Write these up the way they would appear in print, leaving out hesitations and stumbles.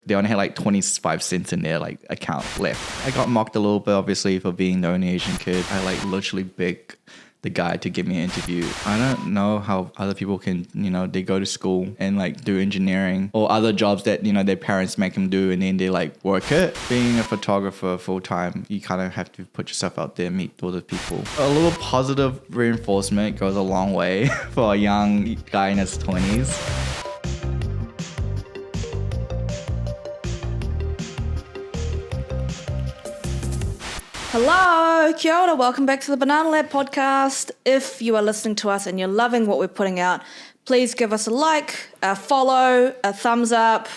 they only had like 25 cents in their like account left. I got mocked a little bit, obviously, for being the only Asian kid. I like literally begged the guy to give me an interview. I don't know how other people can, they go to school and like do engineering or other jobs that, their parents make them do and then they like work it. Being a photographer full time, you kind of have to put yourself out there, meet all the people. A little positive reinforcement goes a long way for a young guy in his 20s. Hello, kia ora, welcome back to the Banana Lab podcast. If you are listening to us and you're loving what we're putting out, please give us a like, a follow, a thumbs up,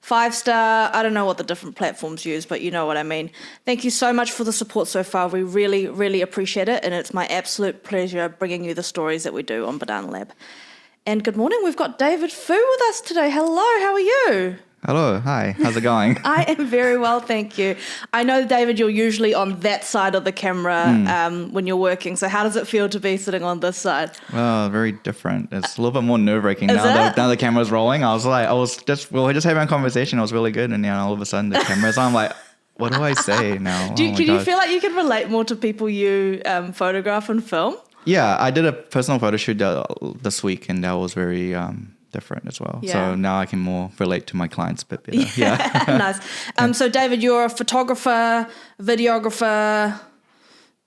5-star. I don't know what the different platforms use, but you know what I mean. Thank you so much for the support so far. We really, really appreciate it, and it's my absolute pleasure bringing you the stories that we do on Banana Lab. And good morning, we've got David Fu with us today. Hello, how are you? Hello, hi, how's it going? I am very well, thank you. I know, David, you're usually on that side of the camera when you're working. So how does it feel to be sitting on this side? Well, very different. It's a little bit more nerve-wracking now the camera's rolling. We were just having a conversation. It was really good. And all of a sudden the camera's on. I'm like, what do I say now? Can you feel like you can relate more to people you photograph and film? Yeah, I did a personal photo shoot this week and that was very... different as well. Yeah. So now I can more relate to my clients a bit better. Yeah. Nice. So David, you're a photographer, videographer,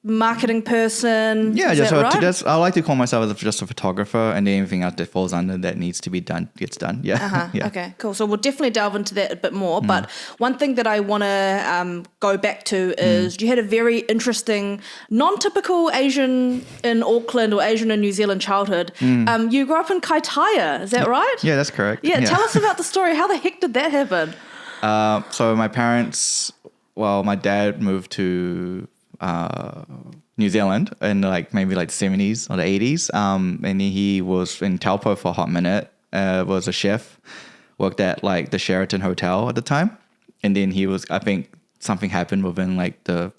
marketing person. Yeah, Is that right? I like to call myself as just a photographer, and anything else that falls under that needs to be done gets done. Yeah. Yeah. Okay, cool. So we'll definitely delve into that a bit more. But one thing that I want to go back to is you had a very interesting, non-typical Asian in Auckland or Asian in New Zealand childhood. You grew up in Kaitaia, is that right? Yeah, that's correct. Yeah, tell us about the story. How the heck did that happen? So my parents, my dad moved to New Zealand in maybe the 70s or the 80s. And he was in Taupo for a hot minute, was a chef, worked at the Sheraton Hotel at the time. And then I think something happened within the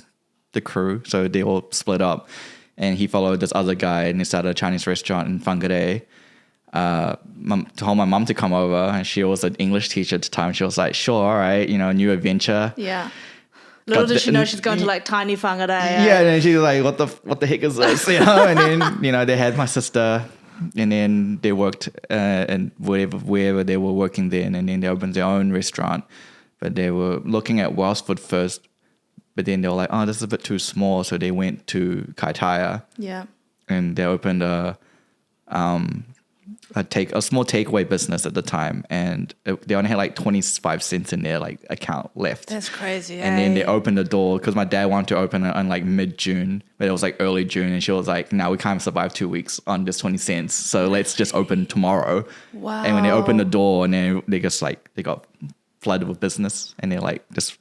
crew. So they all split up and he followed this other guy and he started a Chinese restaurant in Whangarei. Told my mum to come over and she was an English teacher at the time. She was like, sure, all right, new adventure. Yeah. Little did she know she's going to tiny whangarei. Yeah, and then she's like, what the heck is this? And then, they had my sister and then they worked and wherever they were working then, and then they opened their own restaurant. But they were looking at Wellsford first, but then they were like, oh, this is a bit too small. So they went to Kaitaia. Yeah. And they opened a small takeaway business at the time, and they only had 25 cents in their account left. That's crazy. And then they opened the door because my dad wanted to open it on mid-June, but it was early June, and she was like, "No, we can't survive 2 weeks on this 20 cents, so let's just open tomorrow." Wow. And when they opened the door, and then they got flooded with business, and they're just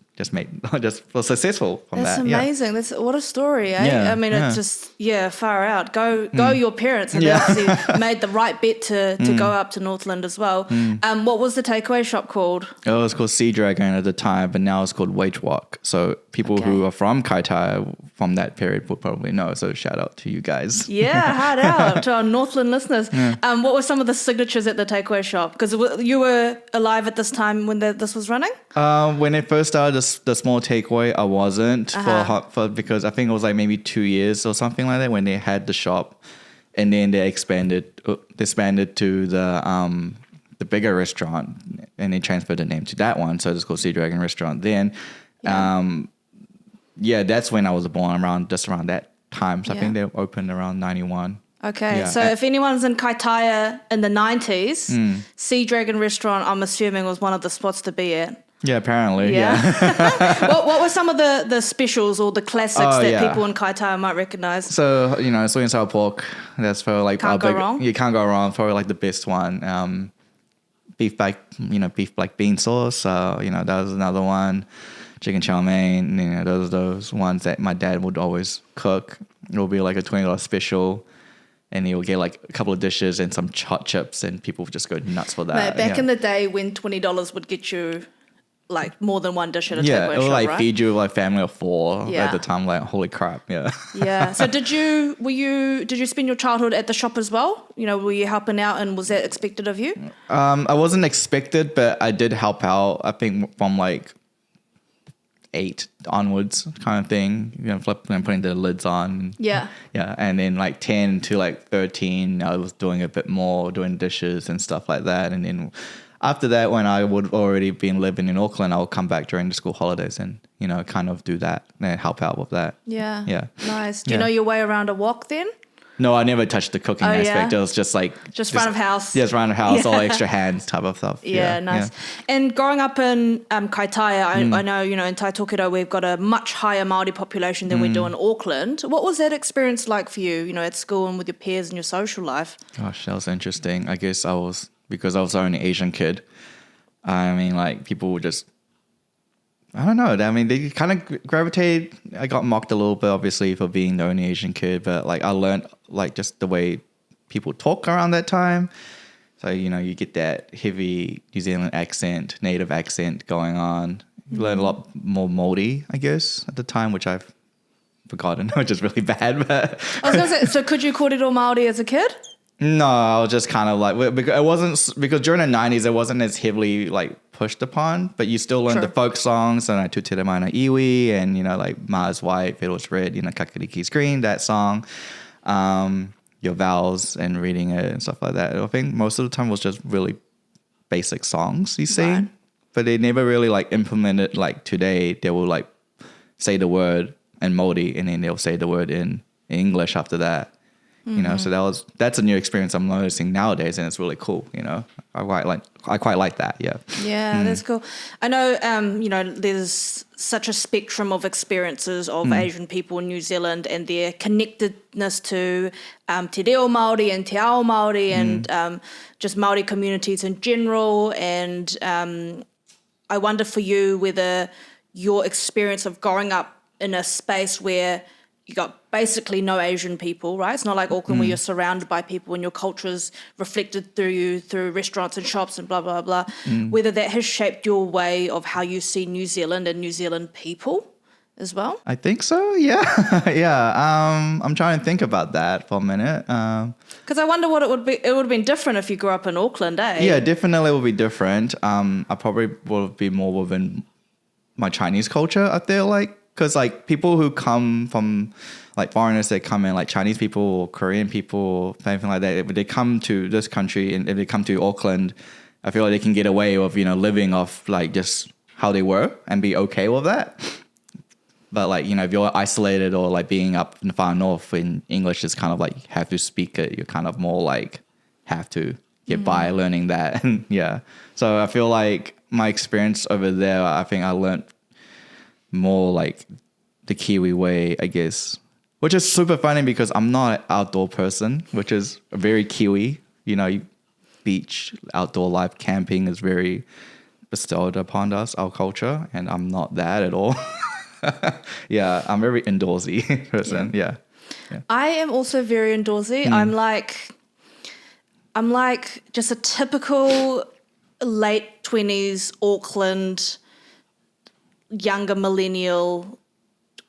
was successful from that. That's amazing. That's what a story, eh? Yeah, I mean, it's just far out. Go your parents, and they obviously made the right bet to go up to Northland as well. What was the takeaway shop called? It was called Sea Dragon at the time, but now it's called Wage Walk. So people who are from Kaitaia from that period would probably know. So shout out to you guys. Yeah, hard out to our Northland listeners. What were some of the signatures at the takeaway shop? Because you were alive at this time when this was running? When it first started, the small takeaway, I wasn't because I think it was maybe 2 years or something like that when they had the shop, and then they expanded to the bigger restaurant, and they transferred the name to that one, so it's called Sea Dragon Restaurant. Then, that's when I was born, around that time. So I think they opened around 91. Okay, so if anyone's in Kaitaia in the 90s, Sea Dragon Restaurant, I'm assuming, was one of the spots to be at. Yeah, apparently. Yeah. What were some of the specials or the classics that people in Kaitaia might recognize? So, sweet and sour pork. That's for Can't go wrong. You can't go wrong. Probably the best one. Beef black bean sauce. That was another one. Chicken chow mein. Those ones that my dad would always cook. It will be a $20 special. And you'll get a couple of dishes and some hot chips, and people would just go nuts for that. Mate, back in the day when $20 would get you like more than one dish at a Yeah, takeaway it would shop, like right? feed you like family of 4 Yeah. at the time. Like, holy crap, yeah. Yeah. So did you spend your childhood at the shop as well? You know, were you helping out, and was that expected of you? I wasn't expected, but I did help out. I think from like 8 onwards, kind of thing. You know, flipping and putting the lids on. Yeah. Yeah, and then like 10 to like 13, I was doing a bit more, doing dishes and stuff like that. And then after that, when I would already been living in Auckland, I would come back during the school holidays and, you know, kind of do that and help out with that. Yeah. Yeah. Nice. Do you Yeah. know your way around a wok then? No, I never touched the cooking Oh, aspect. yeah? It was just like... Just front of house. Yes, front of house, all Yeah. extra hands type of stuff. Yeah, nice. And growing up in Kaitaia, I know, you know, in Taitokerau, we've got a much higher Māori population than we do in Auckland. What was that experience like for you, you know, at school and with your peers and your social life? Gosh, that was interesting. I guess because I was the only Asian kid, I mean, like, people would just... I don't know. I mean, they kind of gravitated. I got mocked a little bit, obviously, for being the only Asian kid, but like I learned like just the way people talk around that time. So, you know, you get that heavy New Zealand accent, native accent going on. You learn a lot more Māori, I guess, at the time, which I've forgotten, which is really bad. But I was going to say, so could you kōrero Māori as a kid? no, I was just kind of like, because it wasn't, because during the 90s, it wasn't as heavily like pushed upon, but you still learn Sure. the folk songs, and I Tūtera Mai no Iwi, and, you know, like Mars White, Fiddle's Red, you know, Kakariki's Green, that song, your vowels and reading it and stuff like that. I think most of the time was just really basic songs you sing, Right. but they never really like implemented like today. They will like say the word in Māori and then they'll say the word in English after that. You know, so that's a new experience I'm noticing nowadays, and it's really cool. You know, I quite like that. Yeah. Yeah, that's cool. I know, you know, there's such a spectrum of experiences of Asian people in New Zealand and their connectedness to te reo Māori and te ao Māori and just Māori communities in general. And I wonder for you whether your experience of growing up in a space where you got basically no Asian people, right? It's not like Auckland where you're surrounded by people and your culture is reflected through you, through restaurants and shops and blah, blah, blah. Whether that has shaped your way of how you see New Zealand and New Zealand people as well? I think so. Yeah. Yeah. I'm trying to think about that for a minute. Because I wonder what it would be. It would have been different if you grew up in Auckland, eh? Yeah, definitely will be different. I probably will be more within my Chinese culture, I feel like. Because like people who come from like foreigners that come in, like Chinese people or Korean people, anything like that, if they come to this country and if they come to Auckland, I feel like they can get away with, you know, living off like just how they were and be okay with that. But like, you know, if you're isolated or like being up in the far north, in English is kind of like have to speak it. You're kind of more like have to get by learning that. Yeah. So I feel like my experience over there, I think I learned more like the Kiwi way, I guess, which is super funny because I'm not an outdoor person, which is very Kiwi. You know, beach, outdoor life, camping is very bestowed upon us, our culture, and I'm not that at all. Yeah, I'm very indoorsy person. Yeah. I am also very indoorsy. I'm like just a typical late 20s Auckland younger millennial,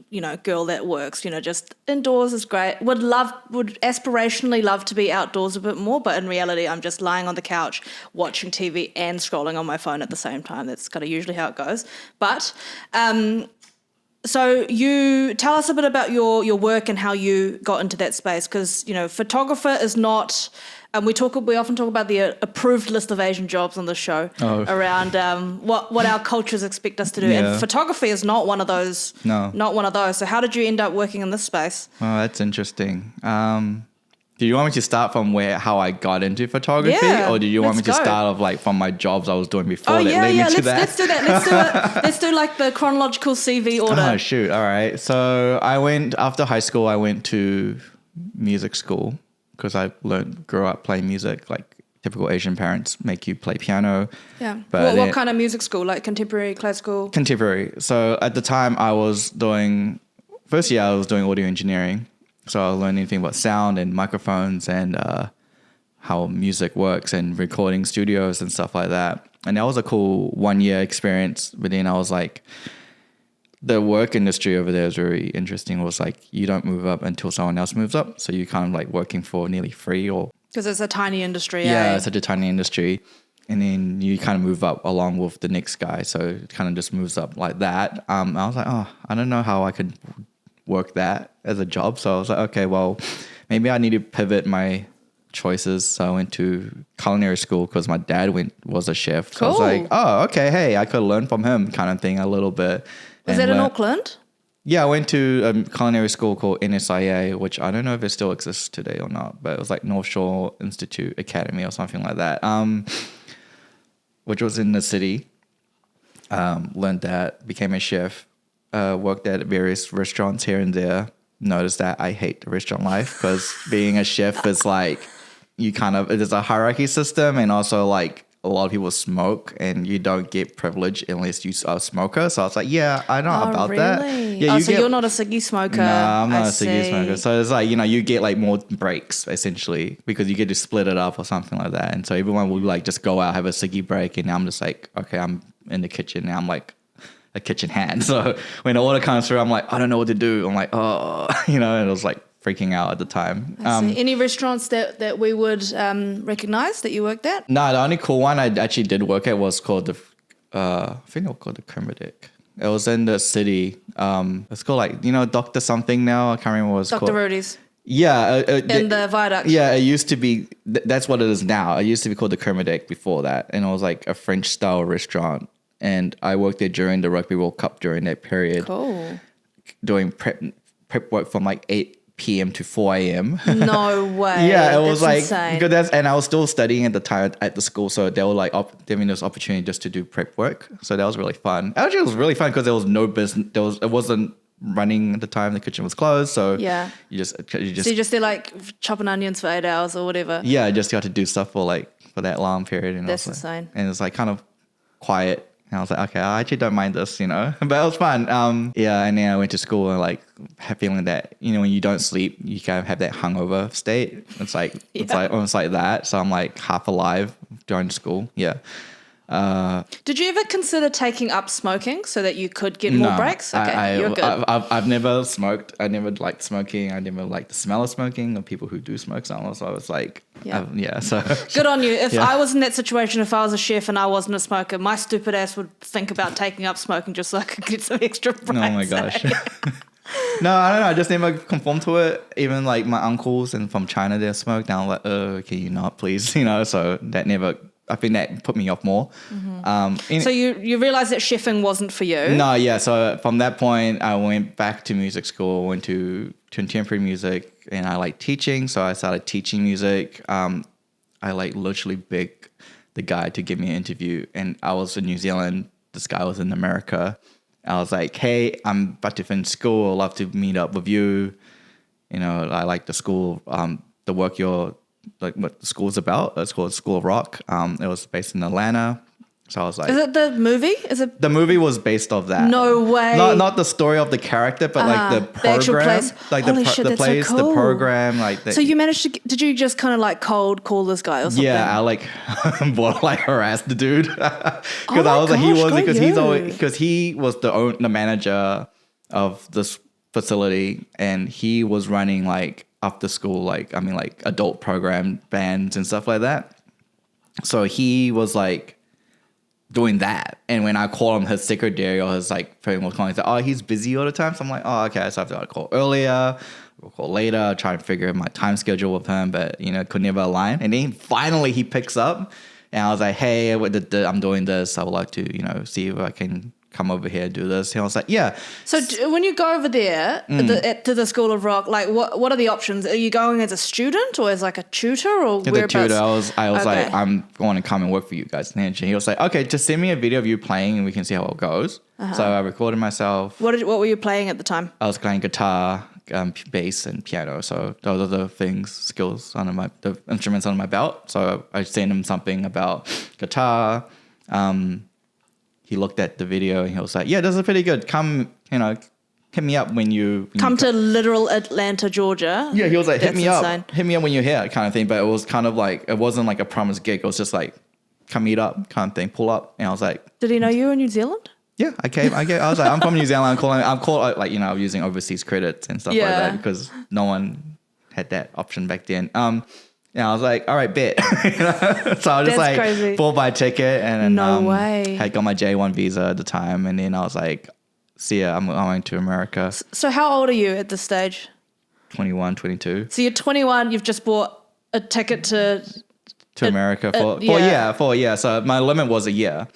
you know, girl that works, you know, just indoors is great. Would aspirationally love to be outdoors a bit more, but in reality, I'm just lying on the couch watching TV and scrolling on my phone at the same time. That's kind of usually how it goes. But so you tell us a bit about your work and how you got into that space, because, you know, photographer is not. We often talk about the approved list of Asian jobs on the show around what our cultures expect us to do, and photography is not one of those. No, not one of those. So how did you end up working in this space? Oh, that's interesting. Do you want me to start from how I got into photography, or do you want me to start off like from my jobs I was doing before led me to that? Let's do that. Let's do like the chronological CV order. Oh shoot! All right. So after high school. I went to music school because I grew up playing music. Like typical Asian parents make you play piano. Yeah. But what kind of music school? Like contemporary, classical? Contemporary. So at the time first year I was doing audio engineering. So I learned anything about sound and microphones and how music works and recording studios and stuff like that. And that was a cool 1 year experience. But then I was like, the work industry over there is very interesting. It was like, you don't move up until someone else moves up. So you kind of like working for nearly free or... Because it's a tiny industry, Yeah, it's such a tiny industry. And then you kind of move up along with the next guy. So it kind of just moves up like that. I was like, oh, I don't know how I could work that as a job. So I was like, okay, well, maybe I need to pivot my choices. So I went to culinary school because my dad was a chef. So I was like, oh, okay, hey, I could learn from him kind of thing a little bit. Was that in Auckland? Yeah, I went to a culinary school called NSIA, which I don't know if it still exists today or not, but it was like North Shore Institute Academy or something like that, which was in the city. Learned that, became a chef, worked at various restaurants here and there. Noticed that I hate the restaurant life because being a chef is like, there's a hierarchy system, and also like a lot of people smoke and you don't get privilege unless you are a smoker. So I was like, yeah, I know about really? that. Yeah, so you're not a ciggy smoker. No, I'm not a ciggy smoker. So it's like, you get like more breaks essentially because you get to split it up or something like that. And so everyone will like just go out, have a ciggy break. And I'm just like, okay, I'm in the kitchen now. I'm like a kitchen hand. So when the order comes through, I'm like, I don't know what to do. I'm like, oh, and it was like freaking out at the time. Any restaurants that we would recognize that you worked at? No, the only cool one I actually did work at was called I think it was called the Kermadec. It was in the city. It's called like, Dr. something now. I can't remember what it's called. Dr. Rudy's. Yeah. In the viaduct. Yeah, it used to be, that's what it is now. It used to be called the Kermadec before that. And it was like a French style restaurant. And I worked there during the Rugby World Cup during that period. Cool. Doing prep work from like 8 p.m. to 4 a.m. No way. Yeah, it was like insane. and I was still studying at the time at the school, so they were like giving this opportunity just to do prep work. So that was really fun. Actually, it was really fun because there was no business. It wasn't running at the time. The kitchen was closed, so yeah, you just so you just did like chopping onions for 8 hours or whatever. Yeah, I just got to do stuff for that long period. And that's insane. And it's like kind of quiet. And I was like, okay, I actually don't mind this, but it was fun. And then I went to school and like feeling that, when you don't sleep, you kind of have that hungover state. It's like, it's like almost like that. So I'm like half alive during school. Yeah. Did you ever consider taking up smoking so that you could get more breaks? Okay, you're good. I've never smoked. I never liked smoking. I never liked the smell of smoking or people who do smoke. So I was like, so good on you. If I was in that situation, if I was a chef and I wasn't a smoker, my stupid ass would think about taking up smoking just so I could get some extra breaks. Oh my gosh. No, I don't know. I just never conformed to it. Even like my uncles and from China, they smoked. And I'm like, can you not please? So that never... I think that put me off more. Mm-hmm. So you realized that chefing wasn't for you? No, yeah. So from that point, I went back to music school, went to contemporary music, and I like teaching. So I started teaching music. I like literally begged the guy to give me an interview, and I was in New Zealand. This guy was in America. I was like, hey, I'm about to finish school. I'd love to meet up with you. I like the school, the work like what the school's about. It's called School of Rock. It was based in Atlanta. So I was like, is it the movie? The movie was based off that? No way. Not the story of the character, but like the program, actual place. Like Holy shit, the place, so cool. the program, So you managed to? Did you just kind of like cold call this guy or something? Yeah, I like harassed the dude because I was like because he was the manager of this facility, and he was running like after school, like adult program bands and stuff like that. So he was like doing that. And when I call him his secretary or his like friend was calling, he's like, oh, he's busy all the time. So I'm like, oh, okay. So I have to call earlier, we'll call later, try and figure out my time schedule with him, but could never align. And then finally he picks up and I was like, hey, I'm doing this. I would like to, see if I can come over here and do this. And I was like, yeah. So when you go over there to the School of Rock, like what are the options? Are you going as a student or as like a tutor or whereabouts? The tutor. I was like, I'm going to come and work for you guys. And he was like, okay, just send me a video of you playing and we can see how it goes. Uh-huh. So I recorded myself. What were you playing at the time? I was playing guitar, bass and piano. So those are the skills under the instruments under my belt. So I sent him something about guitar. He looked at the video and he was like, yeah, this is pretty good. Come, hit me up when you... Come to literal Atlanta, Georgia. Yeah, he was like, hit me up when you're here kind of thing. But it was kind of like, it wasn't like a promised gig. It was just like, come meet up kind of thing, pull up. And I was like, Did he know you were in New Zealand? yeah, I was like, I'm from New Zealand. I'm called like, using overseas credits and stuff like that because no one had that option back then. Yeah, I was like, all right, bet. So I was just like, crazy. bought my ticket and No then way. had got my J1 visa at the time. And then I was like, see ya, I'm going to America. So how old are you at this stage? 21, 22. So you're 21, you've just bought a ticket to America for a year. So my limit was a year.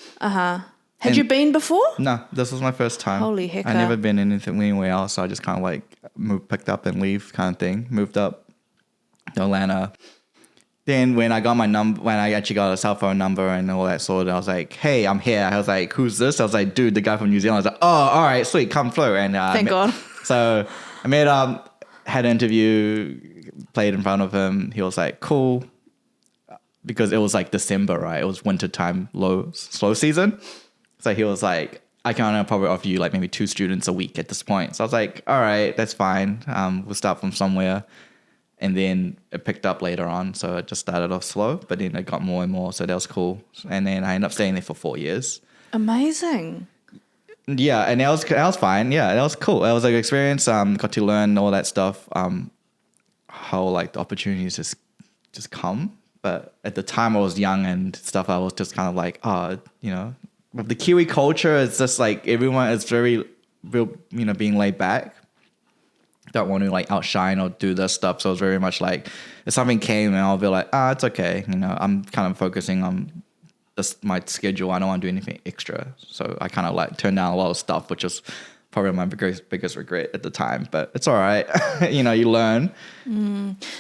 Had you been before? No, this was my first time. Holy heck. I never been anywhere else. So I just kind of like picked up and leave kind of thing. Moved up to Atlanta. Then when I got my number, when I actually got a cell phone number and all that sort of, I was like, hey, I'm here. I was like, who's this? I was like, dude, the guy from New Zealand. I was like, oh, all right, sweet, come through. And Thank God. So I met up, had an interview, played in front of him. He was like, cool. Because it was like December, right? It was wintertime, slow season. So he was like, I can probably offer you like maybe 2 students a week at this point. So I was like, all right, that's fine. We'll start from somewhere. And then it picked up later on. So it just started off slow, but then it got more and more. So that was cool. And then I ended up staying there for 4 years. Amazing. Yeah, and that was fine. Yeah, that was cool. That was like an experience. Got to learn all that stuff. How like the opportunities just come. But at the time I was young and stuff, I was just kind of like, with the Kiwi culture, it's just like everyone is very, real, being laid back. Don't want to like outshine or do this stuff. So it's very much like if something came and I'll be like, it's okay. I'm kind of focusing on my schedule. I don't want to do anything extra. So I kind of like turned down a lot of stuff, which is probably my biggest regret at the time. But it's all right. You learn.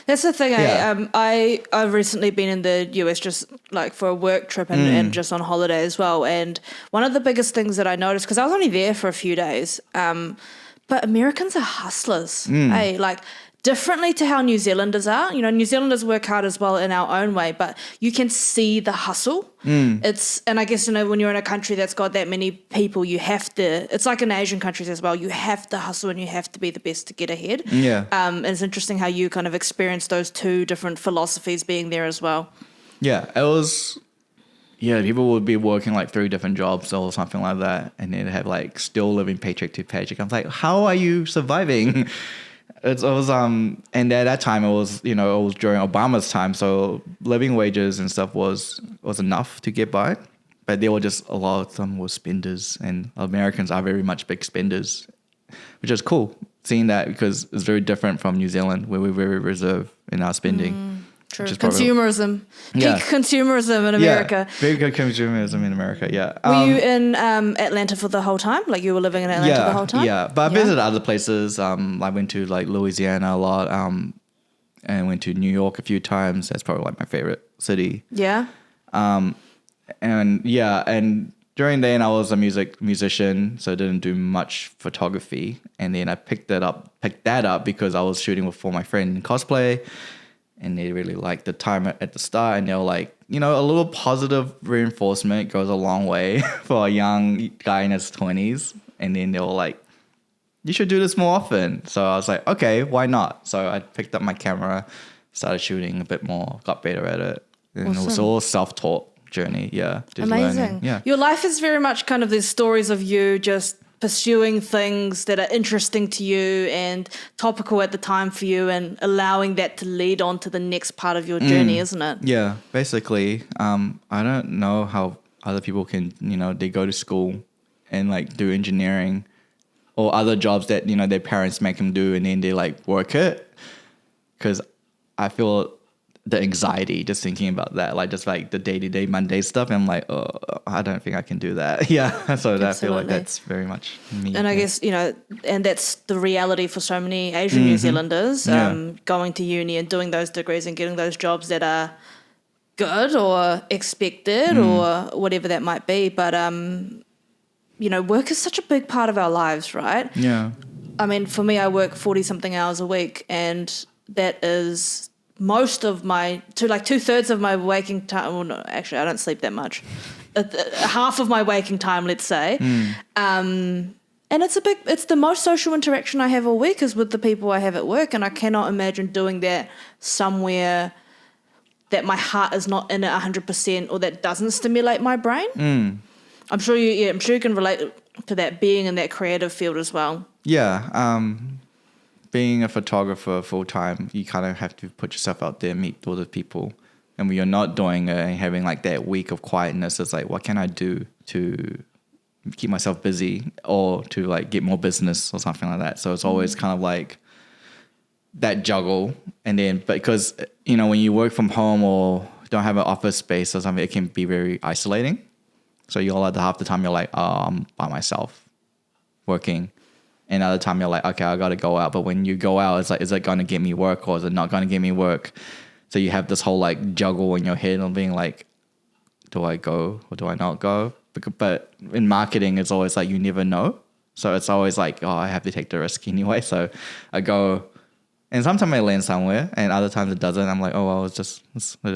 That's the thing. Yeah. I've recently been in the US just like for a work trip and just on holiday as well. And one of the biggest things that I noticed, because I was only there for a few days, but Americans are hustlers. Hey, like differently to how New Zealanders are. New Zealanders work hard as well in our own way, but you can see the hustle. And I guess, when you're in a country that's got that many people, you have to, it's like in Asian countries as well, you have to hustle and you have to be the best to get ahead. Yeah. And it's interesting how you kind of experience those two different philosophies being there as well. Yeah, it was. Yeah, people would be working like 3 different jobs or something like that, and they'd have like still living paycheck to paycheck. I was like, how are you surviving? It was and at that time it was it was during Obama's time, so living wages and stuff was enough to get by, but there were just a lot of them were spenders, and Americans are very much big spenders, which is cool seeing that because it's very different from New Zealand where we're very reserved in our spending. True. Consumerism. Yeah. Peak consumerism in America. Yeah, very good consumerism in America, yeah. Were you in Atlanta for the whole time? Like you were living in Atlanta the whole time? Yeah, but I visited other places. I went to like Louisiana a lot and went to New York a few times. That's probably like my favorite city. Yeah. And during then I was a musician, so I didn't do much photography. And then I picked that up because I was shooting for my friend in cosplay. And they really liked the time at the start. And they were like, a little positive reinforcement goes a long way for a young guy in his 20s. And then they were like, you should do this more often. So I was like, okay, why not? So I picked up my camera, started shooting a bit more, got better at it. And It was all self-taught journey. Yeah. Amazing. Learning. Yeah. Your life is very much kind of these stories of you just pursuing things that are interesting to you and topical at the time for you and allowing that to lead on to the next part of your journey, isn't it? Yeah, basically. I don't know how other people can, they go to school and like do engineering or other jobs that, their parents make them do and then they like work it. Because I feel the anxiety just thinking about that, like just like the day-to-day Monday stuff. And I'm like, oh, I don't think I can do that. Yeah. So I feel like that's very much me. And I guess, and that's the reality for so many Asian New Zealanders, going to uni and doing those degrees and getting those jobs that are good or expected or whatever that might be. But, work is such a big part of our lives, right? Yeah. I mean, for me, I work 40-something hours a week, and that is most of my, 2/3 of my waking time. Well, no, actually, I don't sleep that much. Half of my waking time, let's say. And it's the most social interaction I have all week is with the people I have at work, and I cannot imagine doing that somewhere that my heart is not in it 100% or that doesn't stimulate my brain. I'm sure you can relate to that being in that creative field as well. Yeah. Being a photographer full time, you kind of have to put yourself out there, meet other people. And when you're not doing it and having like that week of quietness, it's like, what can I do to keep myself busy or to like get more business or something like that? So it's always kind of like that juggle. And then, because, when you work from home or don't have an office space or something, it can be very isolating. So half the time you're like, oh, I'm by myself working. And other time you're like, okay, I got to go out. But when you go out, it's like, is it going to get me work or is it not going to get me work? So you have this whole like juggle in your head of being like, do I go or do I not go? But in marketing, it's always like, you never know. So it's always like, oh, I have to take the risk anyway. So I go, and sometimes I land somewhere and other times it doesn't. I'm like, oh, well, it is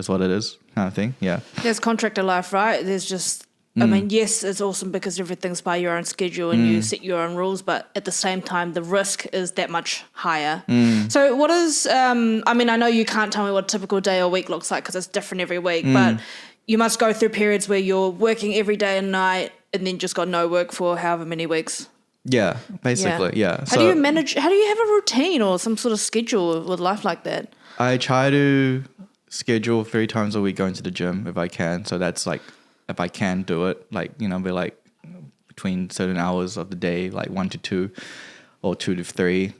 what it is kind of thing. Yeah. There's contractor life, right? There's just, I mean, yes, it's awesome because everything's by your own schedule and you set your own rules, but at the same time, the risk is that much higher. So what is, I know you can't tell me what a typical day or week looks like because it's different every week, but you must go through periods where you're working every day and night and then just got no work for however many weeks. Yeah, basically, yeah. How do you have a routine or some sort of schedule with life like that? I try to schedule 3 times a week going to the gym if I can. So that's like, if I can do it, like, be like between certain hours of the day, like 1 to 2 or 2 to 3.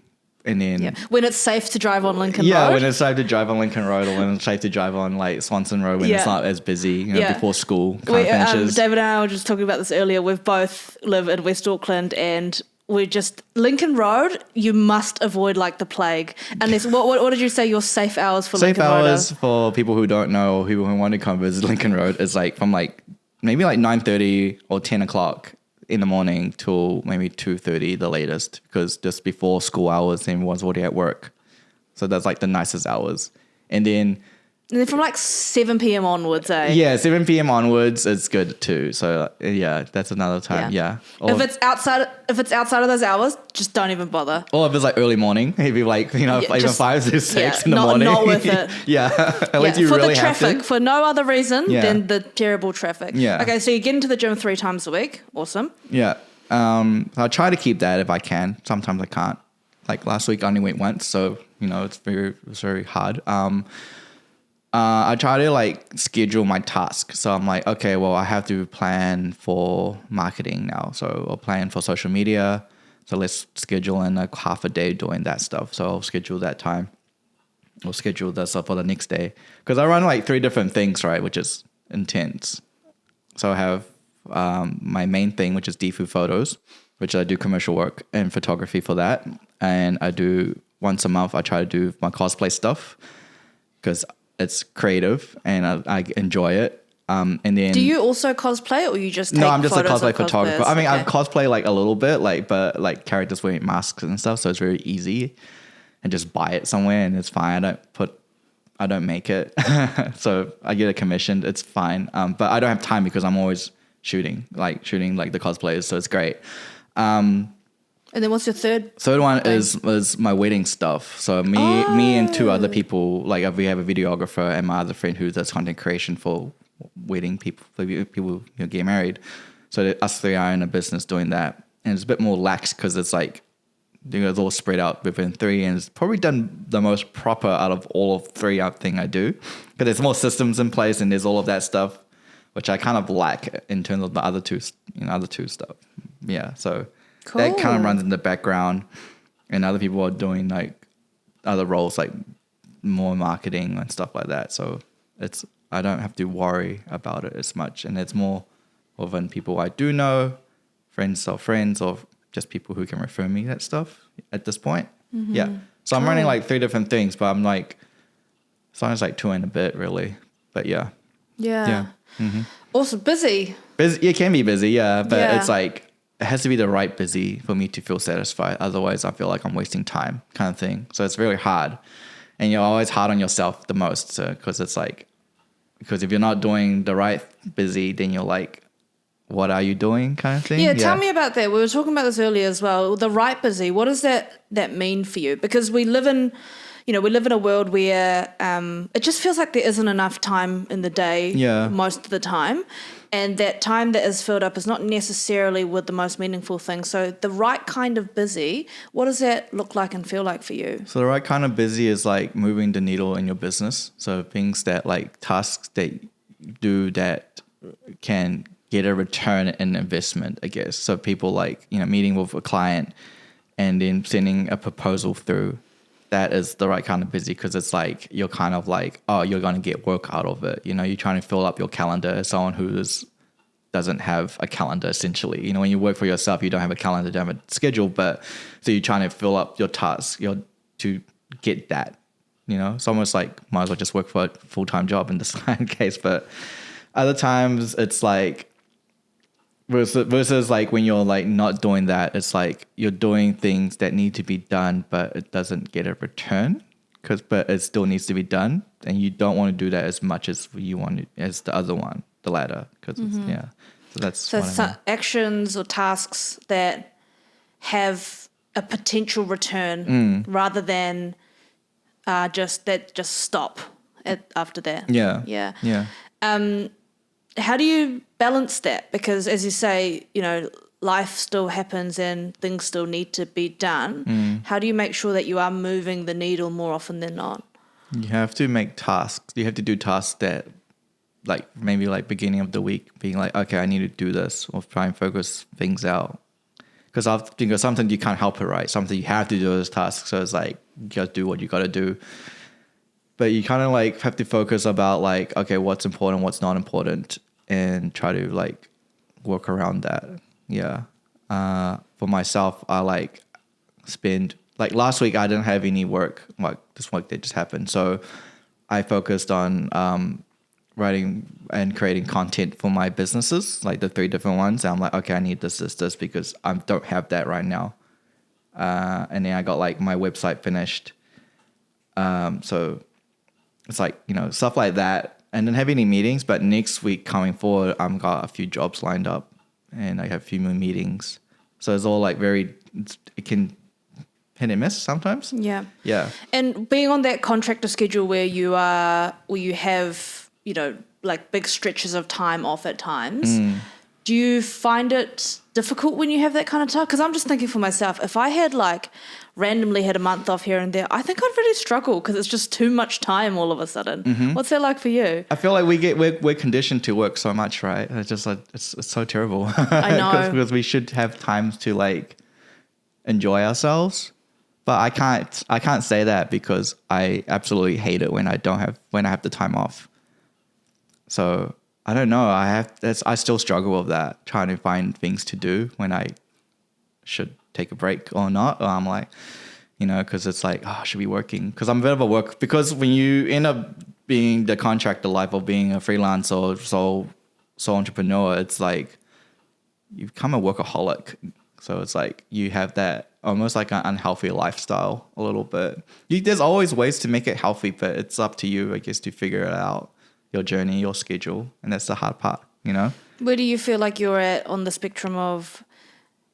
And then when it's safe to drive on Lincoln Road. Yeah, when it's safe to drive on Lincoln Road or when it's safe to drive on like Swanson Road when it's not as busy, before school finishes. David and I were just talking about this earlier. We've both live in West Auckland and we're just Lincoln Road. You must avoid like the plague. And there's what did you say your safe hours for Lincoln Road? Safe hours for people who don't know or people who want to come visit Lincoln Road is like from like maybe like 9:30 or 10 o'clock in the morning till maybe 2:30 the latest, because just before school hours everyone's already at work. So that's like the nicest hours. And then from like 7 p.m. onwards, eh? Yeah, 7 p.m. onwards it's good too. So yeah, that's another time. Yeah. If it's outside of those hours, just don't even bother. Or if it's like early morning, maybe like even 5 to 6 in the morning. Not worth it. Unless you for really the traffic, have to. for no other reason than the terrible traffic. Yeah. Okay, so you get into the gym 3 times a week. Awesome. Yeah. I'll try to keep that if I can. Sometimes I can't. Like last week I only went once, so it's very hard. I try to like schedule my tasks. So I'm like, okay, well, I have to plan for marketing now. So I'll plan for social media. So let's schedule in like half a day doing that stuff. So I'll schedule that time. I'll schedule that stuff for the next day. Because I run like 3 different things, right? Which is intense. So I have my main thing, which is DFU photos, which I do commercial work and photography for that. And I do once a month, I try to do my cosplay stuff because it's creative and I enjoy it. And then, do you also cosplay or you just take No, I'm just a cosplay photographer. I mean, I cosplay like a little bit, but like characters wearing masks and stuff, so it's very easy. And just buy it somewhere and it's fine. I don't make it. So I get it commissioned. It's fine. But I don't have time because I'm always shooting like the cosplayers, so it's great. And then what's your third? Third one is my wedding stuff. So me and 2 other people, like we have a videographer and my other friend who does content creation for wedding people, for people who get married. So us 3 are in a business doing that. And it's a bit more lax because it's like, it's all spread out within 3 and it's probably done the most proper out of all of 3 thing I do. Because there's more systems in place and there's all of that stuff, which I kind of lack in terms of the other two stuff. Yeah, so... Cool. That kind of runs in the background and other people are doing like other roles like more marketing and stuff like that. So I don't have to worry about it as much. And it's more of when people I do know, friends or just people who can refer me that stuff at this point. Mm-hmm. Yeah. So I'm running like 3 different things, but I'm like, sometimes like 2 and a bit really. But yeah. Yeah. Mm-hmm. Also busy. It can be busy, yeah. But it's like, it has to be the right busy for me to feel satisfied. Otherwise, I feel like I'm wasting time kind of thing. So it's really hard. And you're always hard on yourself the most. Because it's like, because if you're not doing the right busy, then you're like, what are you doing kind of thing? Yeah, tell me about that. We were talking about this earlier as well. The right busy, what does that mean for you? Because we live in, we live in a world where it just feels like there isn't enough time in the day most of the time. And that time that is filled up is not necessarily with the most meaningful things. So the right kind of busy, what does that look like and feel like for you? So the right kind of busy is like moving the needle in your business. So things that like tasks that you do that can get a return in investment, I guess. So people like, meeting with a client and then sending a proposal through. That is the right kind of busy because it's like you're kind of like, oh, you're going to get work out of it. You're trying to fill up your calendar as someone who doesn't have a calendar essentially. When you work for yourself, you don't have a calendar, you don't have a schedule, but so you're trying to fill up your tasks to get that. It's almost like might as well just work for a full-time job in this case. But other times it's like, versus like when you're like not doing that, it's like you're doing things that need to be done, but it doesn't get a return but it still needs to be done. And you don't want to do that as much as you want as the other one, the latter. Cause So that's actions or tasks that have a potential return rather than just stop after that. Yeah. How do you balance that? Because as you say, life still happens and things still need to be done. How do you make sure that you are moving the needle more often than not? You have to make tasks. You have to do tasks that like maybe like beginning of the week being like, okay, I need to do this or try and focus things out. Because sometimes you can't help it, right? Sometimes you have to do those tasks. So it's like, you just do what you got to do. But you kind of like have to focus about like, okay, what's important, what's not important, and try to like work around that. Yeah. For myself, I like spend like last week I didn't have any work. Like this work that just happened, so I focused on writing and creating content for my businesses, like the 3 different ones. And I'm like, okay, I need this because I don't have that right now. And then I got like my website finished. So it's like, stuff like that. And then have any meetings. But next week coming forward, I've got a few jobs lined up and I have a few more meetings. So it's all like it can hit and miss sometimes. Yeah. Yeah. And being on that contractor schedule where you have, like big stretches of time off at times, do you find it difficult when you have that kind of time? Because I'm just thinking for myself, if I had like randomly had a month off here and there, I think I'd really struggle because it's just too much time all of a sudden. What's that like for you? I feel like we're conditioned to work so much, right? It's just like it's so terrible. I know because we should have times to like enjoy ourselves, but I can't say that because I absolutely hate it when I have the time off. So I don't know. I still struggle with that, trying to find things to do when I should take a break or not. Or I'm like, because it's like, oh, I should be working. Because I'm a bit of a work. Because when you end up being the contractor life or being a freelance or sole entrepreneur, it's like you become a workaholic. So it's like you have that almost like an unhealthy lifestyle a little bit. There's always ways to make it healthy, but it's up to you, I guess, to figure it out. Your journey, your schedule, and that's the hard part, Where do you feel like you're at on the spectrum of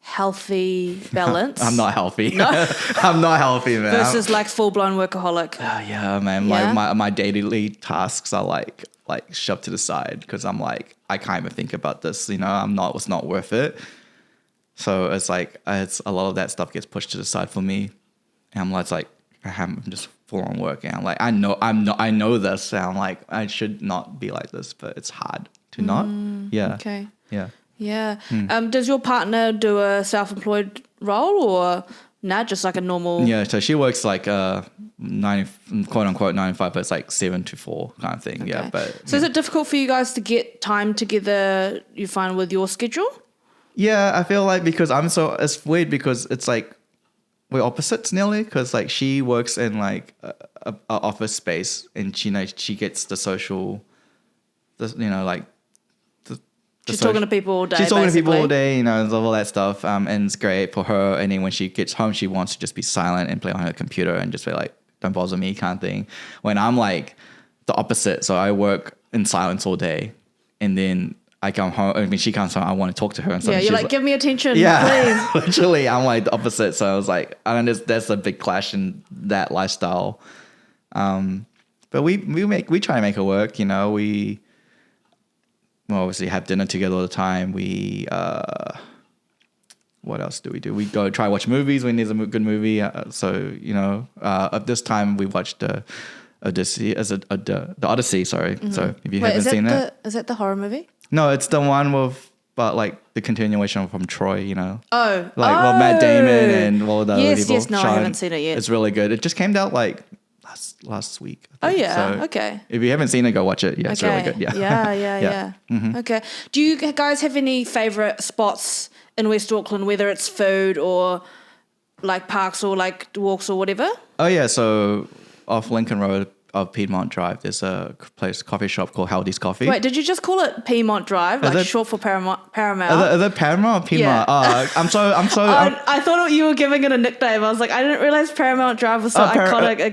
healthy balance? I'm not healthy. No? I'm not healthy, man. Versus like full-blown workaholic. Yeah, man. Yeah? My daily tasks are like shoved to the side because I'm like, I can't even think about this, it's not worth it. So it's like, it's a lot of that stuff gets pushed to the side for me. And I'm like, I'm just full on work, and I'm like, I know this, and I'm like, I should not be like this, but it's hard to not. Yeah. Okay. Yeah. Does your partner do a self-employed role or just like a normal? Yeah. So she works like 90, quote unquote 9 to 5, but it's like 7 to 4 kind of thing. Okay. Yeah. But is it difficult for you guys to get time together? You find with your schedule? Yeah, I feel like because it's weird because it's like we're opposites nearly, because like she works in like a office space and she gets the social, like she's talking to people all day. She's talking to people all day, all that stuff, and it's great for her. And then when she gets home, she wants to just be silent and play on her computer and just be like, "Don't bother me," kind of thing. When I'm like the opposite, so I work in silence all day, and then I come home. I mean, she comes home. I want to talk to her, and Yeah, she's you're like, give me attention, yeah, please. literally, I'm like the opposite. So I was like, and there's a big clash in that lifestyle. But we try to make it work. You know, we obviously have dinner together all the time. We what else do? We go try to watch movies when there's a good movie. So you know, at this time we watched the Odyssey the Odyssey. Sorry. Mm-hmm. So if you haven't seen it, is that the horror movie? No, it's the one with, but like the continuation from Troy, you know. Oh. Well, Matt Damon and all the other people. Yes, no, I haven't seen it yet. It's really good. It just came out like last week. Oh, yeah. So okay. If you haven't seen it, go watch it. Yeah, it's really good. Yeah. Yeah. Mm-hmm. Okay. Do you guys have any favorite spots in West Auckland, whether it's food or like parks or like walks or whatever? Oh, yeah. So off Lincoln Road, of Piedmont Drive, there's a coffee shop called Howdy's Coffee. Wait, did you just call it Piedmont Drive, like short for Paramount? Is it Paramount or Piedmont? Yeah. I'm so. I thought you were giving it a nickname. I was like, I didn't realize Paramount Drive was so iconic. I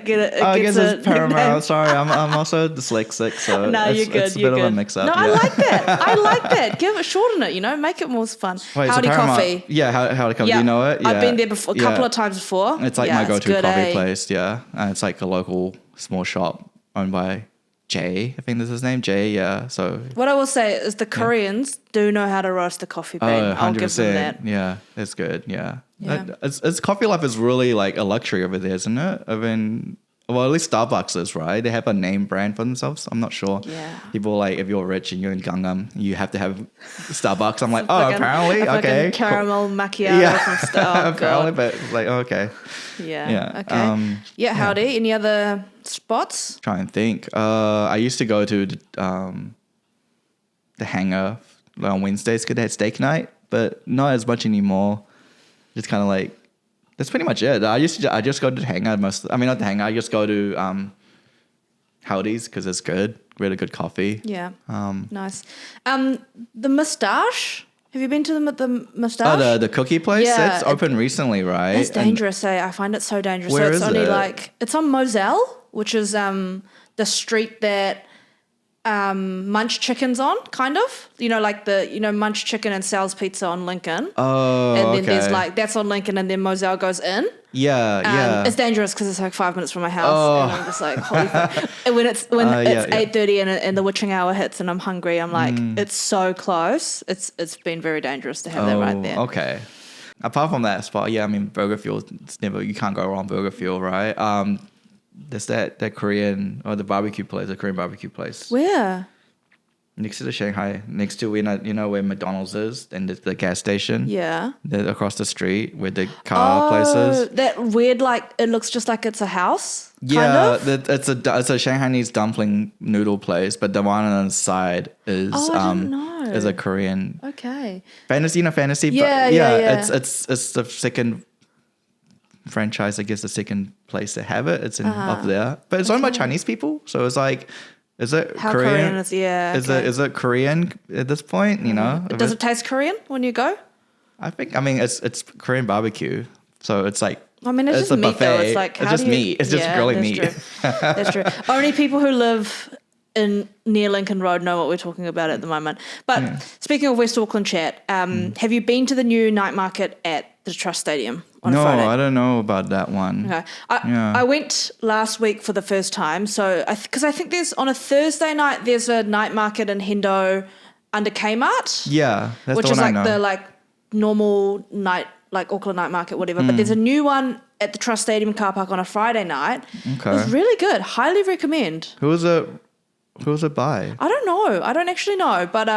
guess it's Paramount. Nickname. Sorry, I'm also dyslexic, so no, you're good. It's a bit of a mix up. No, I like that. I like that. Shorten it. You know, make it more fun. Wait, Howdy Coffee. Yeah, Howdy Coffee. Yeah. You know it? Yeah. I've been there before, a couple of times before. It's like my go-to coffee place. Yeah, and it's like a local small shop owned by Jay. I think that's his name, Jay. Yeah. So what I will say is the Koreans do know how to roast the coffee bean. I'll give them that. Yeah, it's good. Yeah. It's coffee life is really like a luxury over there, isn't it? I mean, well, at least Starbucks is, right? They have a name brand for themselves. I'm not sure. Yeah. People like, if you're rich and you're in Gangnam, you have to have Starbucks. I'm like, apparently, okay. Caramel macchiato from Starbucks. Apparently, but it's like, okay. Yeah. Okay. Howdy. Any other spots? Try and think. I used to go to the Hangar on Wednesdays because they had steak night, but not as much anymore. Just kind of like, that's pretty much it. I just go to the Hangar not the Hangar. I just go to Howdy's because it's good, really good coffee. Yeah. Nice. The Moustache. Have you been to the Moustache? Oh, the cookie place. Yeah, it's open recently, right? It's dangerous. I find it so dangerous. Where so it's is only it? It's on Moselle, which is the street that Munch Chicken's on, kind of. You know, like Munch Chicken and Sal's Pizza on Lincoln. Oh, and then there's that's on Lincoln, and then Moselle goes in. Yeah. It's dangerous because it's like 5 minutes from my house, and I'm just like, holy fuck. And when it's 8:30 and the witching hour hits, and I'm hungry, I'm like, it's so close. It's been very dangerous to have that right there. Okay. Apart from that spot, I mean, Burger Fuel. You can't go wrong Burger Fuel, right? There's that Korean or the barbecue place, the Korean barbecue place. Where? Next to the Shanghai, next to where McDonald's is and the gas station. Yeah. Across the street where the car places. That weird, like it looks just like it's a house. Yeah, kind of? it's a Shanghainese dumpling noodle place, but the one on the side is is a Korean. Okay. Fantasy. Yeah. It's the second franchise, I guess, the second place to have it. It's up there, but it's owned by Chinese people, so it's like. Is it How Korean? Is it Korean at this point? You know, does it taste Korean when you go? I mean, it's Korean barbecue, so it's like. I mean, it's just a meat buffet. though. It's like it's just meat. It's just grilling meat. True. That's true. Only people who live near Lincoln Road know what we're talking about at the moment. But speaking of West Auckland chat, have you been to the new night market at the Trust Stadium on Friday? No, I don't know about that one. Okay. I went last week for the first time. So, because I think there's on a Thursday night, there's a night market in Hendo under Kmart. Yeah, that's which the one is like I know. the normal night, like Auckland night market, whatever. But there's a new one at the Trust Stadium car park on a Friday night. Okay. It was really good. Highly recommend. Who was it by? I don't know. I don't actually know. But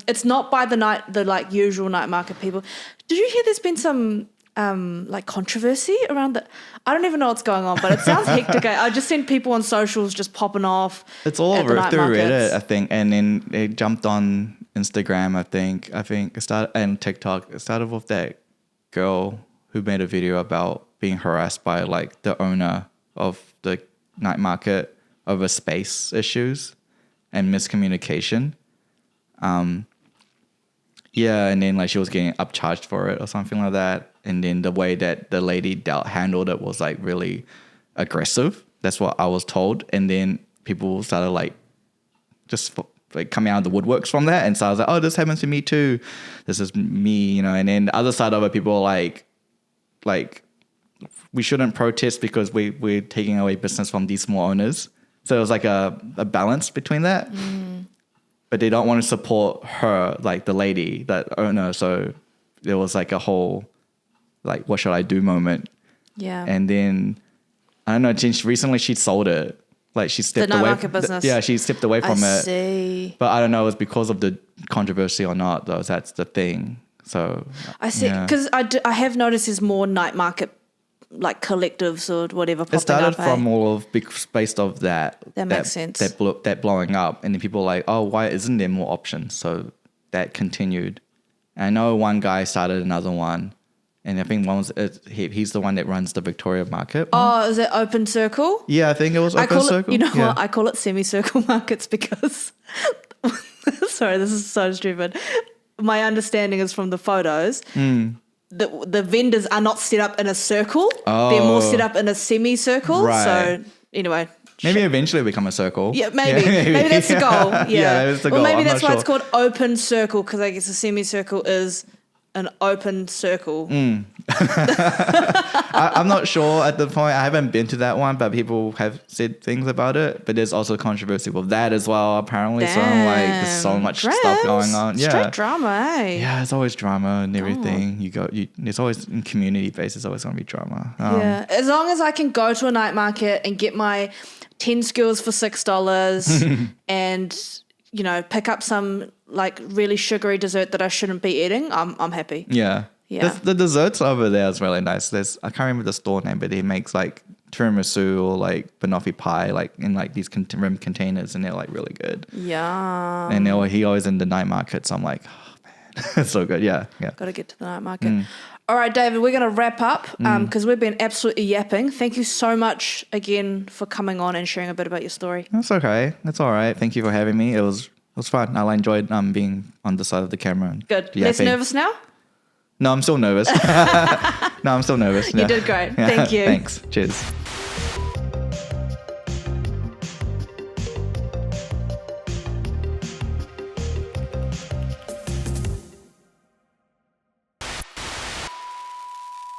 it's not by the usual night market people. Did you hear there's been some controversy around that? I don't even know what's going on, but it sounds hectic. I just seen people on socials just popping off. It's all over through Reddit, I think, and then it jumped on Instagram. I think it started, and TikTok. It started with that girl who made a video about being harassed by like the owner of the night market over space issues and miscommunication. Yeah, and then like she was getting upcharged for it or something like that. And then the way that the lady handled it was like really aggressive. That's what I was told. And then people started like just like coming out of the woodworks from that. And so I was like, oh, this happens to me too. This is me, you know. And then the other side of it, people are like we shouldn't protest because we're taking away business from these small owners. So it was like a balance between that. But they don't want to support her, like the lady, that owner. So there was like a whole like, what should I do moment. Yeah. And then I don't know, recently she sold it. Like she stepped the night away. market business. Yeah, she stepped away from I it. see. But I don't know, it was because of the controversy or not, though. That's the thing. So I see. Because I have noticed there's more night market like collectives or whatever popping it started up, from all of based of that. That makes sense. That blowing up, and then people were like, oh, why isn't there more options? So that continued. And I know one guy started another one. And I think one was he's the one that runs the Victoria Market. Oh, is it Open Circle? Yeah, I think it was Open Circle. You know what? I call it semicircle markets because, sorry, this is so stupid. My understanding is from the photos, the vendors are not set up in a circle. Oh. They're more set up in a semicircle. Right. So anyway. Maybe eventually become a circle. Yeah, maybe. Maybe that's the goal. Yeah, that's the goal. Or maybe I'm that's not why sure. it's called Open Circle, because I guess a semicircle is an open circle. I'm not sure at the point. I haven't been to that one, but people have said things about it. But there's also controversy with that as well, apparently. So I'm like, there's so much stuff going on. Yeah, Straight drama, eh? Yeah, there's always drama and everything. There's always in community based. There's always going to be drama. Yeah, as long as I can go to a night market and get my 10 skewers for $6 and pick up some like really sugary dessert that I shouldn't be eating, I'm happy. Yeah. Yeah. The desserts over there is really nice. I can't remember the store name, but he makes like tiramisu or like banoffee pie, like in like these rim containers, and they're like really good. Yeah. And he always in the night market, so I'm like, oh man, it's so good. Yeah. Got to get to the night market. All right, David, we're going to wrap up because we've been absolutely yapping. Thank you so much again for coming on and sharing a bit about your story. That's okay. That's all right. Thank you for having me. It was fun. I enjoyed being on the side of the camera. And Good. yapping. Less nervous now? No, I'm still nervous. Yeah. You did great. Thank you. Thanks. Cheers.